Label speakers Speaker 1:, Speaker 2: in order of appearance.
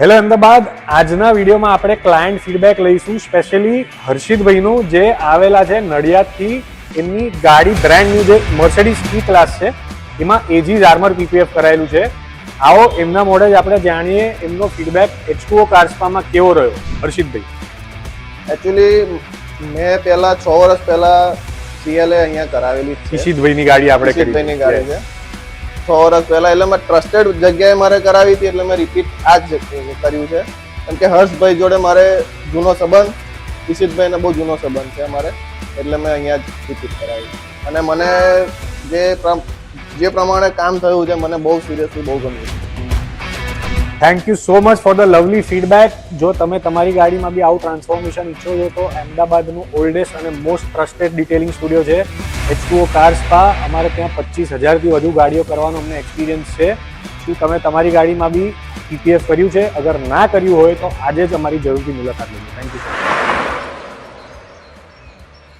Speaker 1: Hello Ahmedabad, આજના વિડીયોમાં આપણે ક્લાયન્ટ ફીડબેક લઈશું, સ્પેશિયલી હર્ષિતભાઈનું જે આવેલા છે નડિયાદથી. એમની ગાડી બ્રાન્ડ ન્યુ જે મર્સિડીઝ ઈ ક્લાસ છે એમાં એજીસ આર્મર પીપીએફ કરાયેલું છે. આવો એમના મોડે જ આપણે જાણીએ એમનો ફીડબેક H2O કાર્સપામાં કેવો રહ્યો. હર્ષિતભાઈ,
Speaker 2: એકચ્યુઅલી મેં પહેલા 6 વર્ષ પહેલા CLA અહીંયા કરાવેલી છે.
Speaker 1: ઈશિતભાઈની ગાડી આપણે કરી
Speaker 2: ઈશિતભાઈની ગાડી છે 6 વર્ષ પહેલા. એટલે મેં ટ્રસ્ટેડ જગ્યાએ મારે કરાવી હતી, એટલે મેં રિપીટ આ જ કર્યું છે. કેમ કે હર્ષભાઈ જોડે મારે જૂનો સંબંધ, ઈશિતભાઈને બહુ જૂનો સંબંધ છે મારે, એટલે મેં અહીંયા જ રિપીટ કરાવી. અને મને જે પ્રમાણે કામ થયું છે મને બહુ સિરિયસલી બહુ ગમ્યું.
Speaker 1: Thank you so much for the lovely feedback. જો તમે તમારી ગાડીમાં બી આવું ટ્રાન્સફોર્મેશન ઈચ્છો છો તો અમદાવાદનું ઓલ્ડેસ્ટ અને મોસ્ટ ટ્રસ્ટેડ ડિટેલિંગ સ્ટુડિયો છે H2O કાર્સપા. અમારે ત્યાં 25,000થી વધુ ગાડીઓ કરવાનો અમને એક્સપિરિયન્સ છે. શું તમે તમારી ગાડીમાં બી પીપીએફ કર્યું છે? અગર ના કર્યું હોય તો આજે જ અમારી જરૂરથી મુલાકાત લેજો. Thank you.